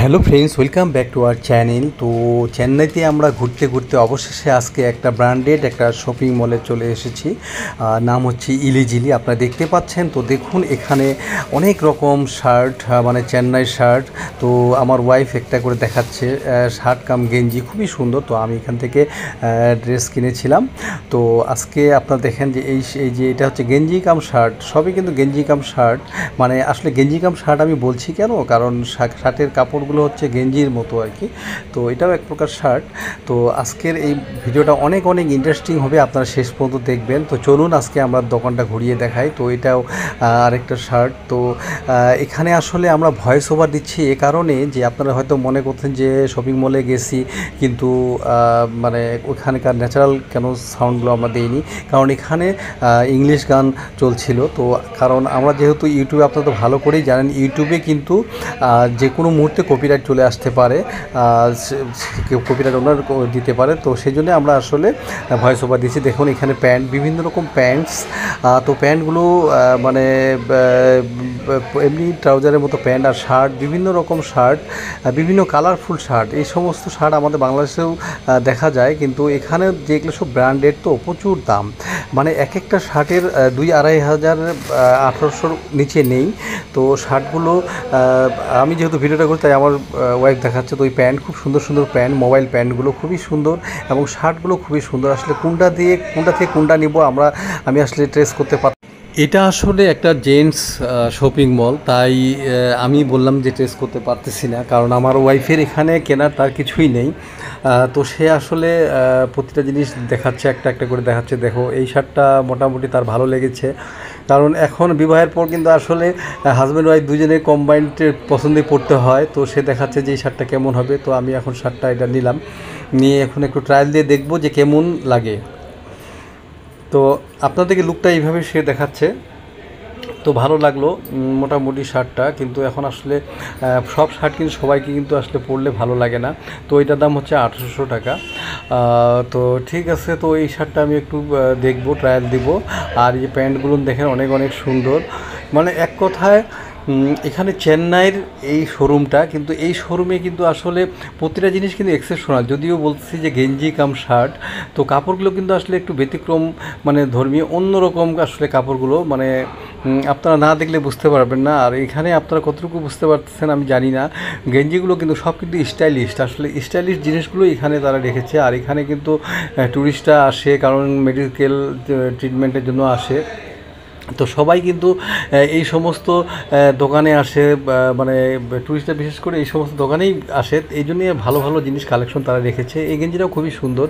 Hello friends, welcome back to our channel. তো চেন্নাইতে আমরা ঘুরতে ঘুরতে অবশেষে আজকে একটা ব্র্যান্ডেড একটা শপিং মলে চলে এসেছি। নাম হচ্ছে ইলিজিলি। আপনারা দেখতে পাচ্ছেন। তো দেখুন এখানে অনেক রকম শার্ট, মানে চেন্নাই শার্ট। তো আমার ওয়াইফ একটা করে দেখাচ্ছে শার্ট কাম গেঞ্জি, খুবই সুন্দর। তো আমি এখান থেকে ড্রেস কিনেছিলাম। তো আজকে আপনারা দেখেন যে এই যে এটা হচ্ছে গেঞ্জি কাম শার্ট, সবই কিন্তু গেঞ্জি কাম শার্ট। মানে আসলে গেঞ্জি কাম শার্ট আমি বলছি কেন, কারণ শার্টের কাপড়গুলো হচ্ছে গেঞ্জির মতো আর কি। তো এটাও এক প্রকার শার্ট। তো আজকের এই ভিডিওটা অনেক অনেক ইন্টারেস্টিং হবে, আপনারা শেষ পর্যন্ত দেখবেন। তো চলুন আজকে আমরা দোকানটা ঘুরিয়ে দেখাই। তো এটাও আরেকটা শার্ট। তো এখানে আসলে আমরা ভয়েস ওভার দিচ্ছি এ কারণে যে আপনারা হয়তো মনে করছেন যে শপিং মলে গেছি কিন্তু মানে ওখানকার ন্যাচারাল কেন সাউন্ডগুলো আমরা দিইনি, কারণ এখানে ইংলিশ গান চলছিল। তো কারণ আমরা যেহেতু ইউটিউবে, আপনারা তো ভালো করেই জানেন, ইউটিউবে কিন্তু যে কোনো মুহূর্তে কপিরাইট চলে আসতে পারে, কপিরাইট ওনার দিতে পারে। তো সেই জন্য আমরা আসলে ভয়েস ওভার দিয়েছি। দেখুন এখানে প্যান্ট, বিভিন্ন রকম প্যান্টস। তো প্যান্টগুলো মানে এমনি ট্রাউজারের মতো প্যান্ট আর শার্ট, বিভিন্ন রকম শার্ট, বিভিন্ন কালারফুল শার্ট। এই সমস্ত শার্ট আমাদের বাংলাদেশেও দেখা যায়, কিন্তু এখানে যেগুলো সব ব্র্যান্ডেড, তো প্রচুর দাম। মানে এক একটা শার্টের 2-2.5 হাজার, 1800 নিচে নেই। তো শার্টগুলো আমি যেহেতু ভিডিওটা করি তাই আমার ওয়াইফ দেখাচ্ছে। তো ওই প্যান্ট, খুব সুন্দর সুন্দর প্যান্ট, মোবাইল প্যান্টগুলো খুবই সুন্দর এবং শার্টগুলো খুবই সুন্দর। আসলে কোনটা থেকে কোনটা নিব আমি আসলে ট্রেস করতে পারি। এটা আসলে একটা জেন্টস শপিং মল, তাই আমি বললাম যে ট্রেস করতে পারতেছি না, কারণ আমার ওয়াইফের এখানে কেনার তার কিছুই নেই। তো সে আসলে প্রতিটা জিনিস দেখাচ্ছে, একটা একটা করে দেখাচ্ছে। দেখো এই শার্টটা মোটামুটি তার ভালো লেগেছে, কারণ এখন বিবাহের পর কিন্তু আসলে হাজব্যান্ড ওয়াইফ দুজনে কম্বাইন্ড পছন্দে পড়তে হয়। তো সে দেখাচ্ছে যে এই শার্টটা কেমন হবে। তো আমি এখন শার্টটা এটা নিলাম, নিয়ে এখন একটু ট্রায়াল দিয়ে দেখব যে কেমন লাগে। তো আপনাদেরকে লুকটা এইভাবে সে দেখাচ্ছে। তো ভালো লাগলো মোটামুটি শার্টটা, কিন্তু এখন আসলে সব শার্ট কিন্তু সবাইকে কিন্তু আসলে পরলে ভালো লাগে না। তো এটার দাম হচ্ছে 1800 টাকা। তো ঠিক আছে, তো এই শার্টটা আমি একটু দেখবো, ট্রায়াল দিব। আর এই প্যান্টগুলো দেখেন অনেক অনেক সুন্দর। মানে এক কথায় এখানে চেন্নাইয়ের এই শোরুমটা, কিন্তু এই শোরুমে কিন্তু আসলে প্রতিটা জিনিস কিন্তু এক্সেপশনাল। যদিও বলছি যে গেঞ্জি কাম শার্ট, তো কাপড়গুলো কিন্তু আসলে একটু ব্যতিক্রম, মানে ধর্মীয় অন্যরকম আসলে কাপড়গুলো। মানে আপনারা না দেখলে বুঝতে পারবেন না। আর এখানে আপনারা কতটুকু বুঝতে পারতেছেন আমি জানি না। গেঞ্জিগুলো কিন্তু সব কিন্তু স্টাইলিশ, আসলে স্টাইলিশ জিনিসগুলো এখানে তারা রেখেছে। আর এখানে কিন্তু ট্যুরিস্টরা আসে, কারণ মেডিকেল ট্রিটমেন্টের জন্য আসে। তো সবাই কিন্তু এই সমস্ত দোকানে আসে, মানে টুরিস্টরা বিশেষ করে এই সমস্ত দোকানেই আসে। এই জন্যই ভালো ভালো জিনিস কালেকশন তারা রেখেছে। এই গেঞ্জিটাও খুবই সুন্দর।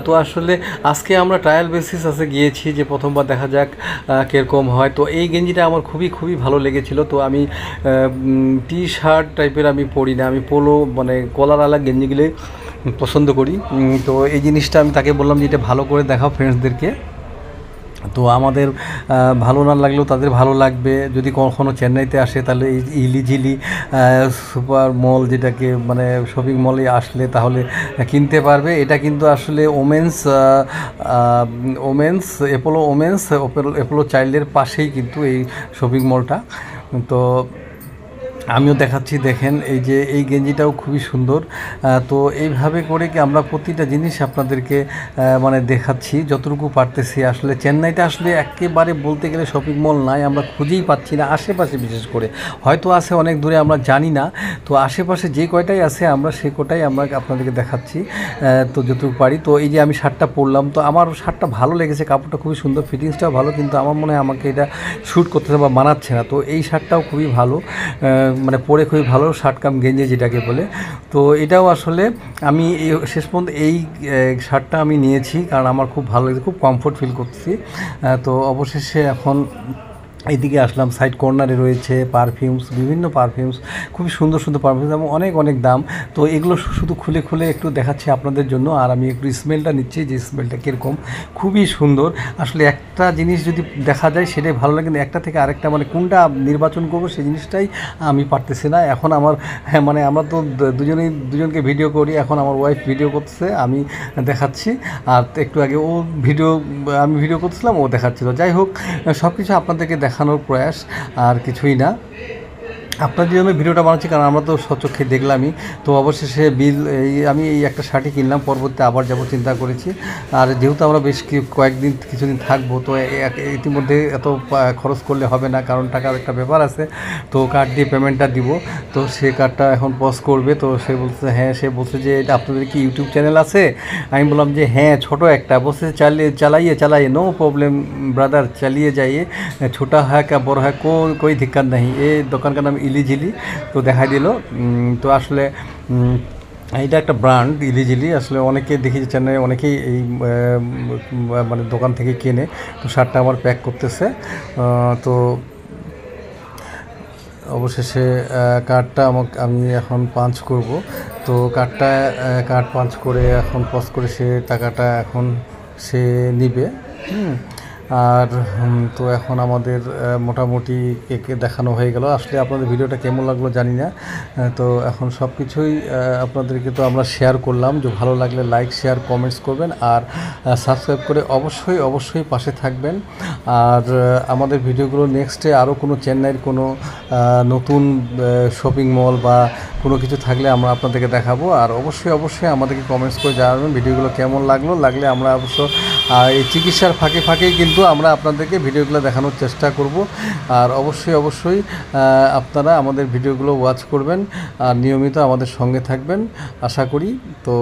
তো আসলে আজকে আমরা ট্রায়াল বেসিস আছে গিয়েছি, যে প্রথমবার দেখা যাক কীরকম হয়। তো এই গেঞ্জিটা আমার খুবই খুবই ভালো লেগেছিলো। তো আমি টি শার্ট টাইপের আমি পরি না, আমি পোলো মানে কলারওয়ালা গেঞ্জিগুলো পছন্দ করি। তো এই জিনিসটা আমি তাকে বললাম যে এটা ভালো করে দেখাও ফ্রেন্ডসদেরকে। তো আমাদের ভালো না লাগলেও তাদের ভালো লাগবে। যদি কখনও চেন্নাইতে আসে তাহলে এই ইলিজিলি সুপার মল, যেটাকে মানে শপিং মলে আসলে তাহলে কিনতে পারবে। এটা কিন্তু আসলে ওমেন্স অ্যাপোলো চাইল্ডের পাশেই কিন্তু এই শপিং মলটা। তো আমিও দেখাচ্ছি, দেখেন এই যে এই গেঞ্জিটাও খুবই সুন্দর। তো এইভাবে করে কি আমরা প্রতিটা জিনিস আপনাদেরকে মানে দেখাচ্ছি যতটুকু পারতেছি। আসলে চেন্নাইটা আসলে একেবারে বলতে গেলে শপিং মল নাই, আমরা খুঁজেই পাচ্ছি না। আশেপাশে বিশেষ করে হয়তো আছে অনেক দূরে, আমরা জানি না। তো আশেপাশে যে কয়টাই আছে আমরা সে কটাই আমরা আপনাদেরকে দেখাচ্ছি তো যতটুকু পারি। তো এই যে আমি শার্টটা পরলাম, তো আমার শার্টটা ভালো লেগেছে, কাপড়টা খুবই সুন্দর, ফিটিংসটাও ভালো, কিন্তু আমার মনে হয় আমাকে এটা শ্যুট করতেছে বা মানাচ্ছে না। তো এই শার্টটাও খুবই ভালো, মানে পরে খুবই ভালো শার্ট কাম গেঞ্জি যেটাকে বলে। তো এটাও আসলে আমি শেষ পর্যন্ত এই শার্টটা আমি নিয়েছি, কারণ আমার খুব ভালো লেগেছে, খুব কমফোর্ট ফিল করছি। তো অবশেষে এখন এইদিকে আসলাম। সাইড কর্নারে রয়েছে পারফিউমস, বিভিন্ন পারফিউমস, খুবই সুন্দর সুন্দর পারফিউমস এবং অনেক অনেক দাম। তো এগুলো শুধু খুলে খুলে একটু দেখাচ্ছি আপনাদের জন্য। আর আমি একটু স্মেলটা নিচ্ছি যে স্মেলটা কীরকম, খুবই সুন্দর। আসলে একটা জিনিস যদি দেখা যায় সেটাই ভালো লাগে, কিন্তু একটা থেকে আরেকটা মানে কোনটা নির্বাচন করবো সেই জিনিসটাই আমি পারতেছি না। এখন আমার মানে আমরা তো দুজনকে ভিডিও করি, এখন আমার ওয়াইফ ভিডিও করতেছে, আমি দেখাচ্ছি। আর একটু আগে আমি ভিডিও করতেছিলাম, ও দেখাচ্ছিল। যাই হোক, সব কিছু আপনাদেরকে দেখানোর প্রয়াস, আর কিছুই না। আপনার জন্য ভিডিওটা বানাচ্ছি, কারণ আমরা তো সচক্ষে দেখলামই। তো অবশেষে আমি এই একটা শার্টই কিনলাম, পরবর্তী আবার যাব চিন্তা করেছি। আর যেহেতু আমরা বেশ কিছুদিন থাকবো, তো ইতিমধ্যে এত খরচ করলে হবে না, কারণ টাকার একটা ব্যাপার আছে। তো কার্ড দিয়ে পেমেন্টটা দিব, তো সে কার্ডটা এখন পজ করবে। তো সে বলছে হ্যাঁ, সে বলছে যে আপনাদের কি ইউটিউব চ্যানেল আছে? আমি বললাম যে হ্যাঁ, ছোটো একটা। বলছে চালাইয়ে নো প্রবলেম ব্রাদার, চালিয়ে যাইয়ে, ছোটা হয় কা বড় হয় कोई दिक्कत नहीं। ये দোকান का नाम ইলিঝিলি। তো দেখা দিল। তো আসলে এইটা একটা ব্র্যান্ড ইলিঝিলি। আসলে অনেকে দেখি চ্যানেলে অনেকেই এই মানে দোকান থেকে কেনে। তো শার্টটা আমার প্যাক করতেছে। তো অবশেষে কার্ডটা আমি এখন পাঞ্চ করব। তো কার্ড পাঞ্চ করে এখন পজ করে সে টাকাটা এখন সে নিবে। আর তো এখন আমাদের মোটামুটি কেকে দেখানো হয়ে গেল। আসলে আপনাদের ভিডিওটা কেমন লাগলো জানি না। তো এখন সব কিছুই আপনাদেরকে তো আমরা শেয়ার করলাম। যে ভালো লাগলে লাইক, শেয়ার, কমেন্টস করবেন, আর সাবস্ক্রাইব করে অবশ্যই পাশে থাকবেন। আর আমাদের ভিডিওগুলো নেক্সটে আরও কোনো চেন্নাইয়ের কোনো নতুন শপিং মল বা কোনো কিছু থাকলে আমরা আপনাদেরকে দেখাবো। আর অবশ্যই আমাদেরকে কমেন্টস করে জানাবেন ভিডিওগুলো কেমন লাগলে আমরা এই চিকিৎসার ফাঁকেই কিন্তু আমরা আপনাদেরকে ভিডিওগুলো দেখানোর চেষ্টা করব। আর অবশ্যই আপনারা আমাদের ভিডিওগুলো ওয়াচ করবেন আর নিয়মিত আমাদের সঙ্গে থাকবেন আশা করি। তো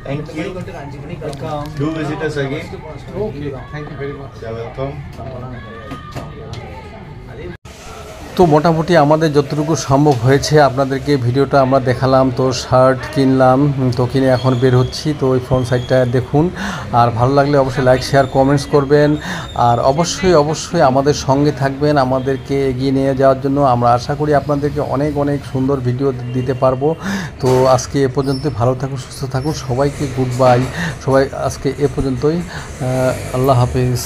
Thank you. Do visit us again. Okay, thank you very much. You're welcome. তো মোটামুটি আমাদের যতটুকু সম্ভব হয়েছে আপনাদেরকে ভিডিওটা আমরা দেখালাম। তো শার্ট কিনলাম, তো কিনে এখন বের হচ্ছি। তো ওই ফ্রন্ট সাইডটা দেখুন। আর ভালো লাগলে অবশ্যই লাইক, শেয়ার, কমেন্টস করবেন। আর অবশ্যই আমাদের সঙ্গে থাকবেন আমাদেরকে এগিয়ে নিয়ে যাওয়ার জন্য। আমরা আশা করি আপনাদেরকে অনেক সুন্দর ভিডিও দিতে পারবো। তো আজকে এ পর্যন্তই। ভালো থাকুন, সুস্থ থাকুন, সবাইকে গুড বাই। সবাই আজকে এ পর্যন্তই। আল্লাহ হাফেজ।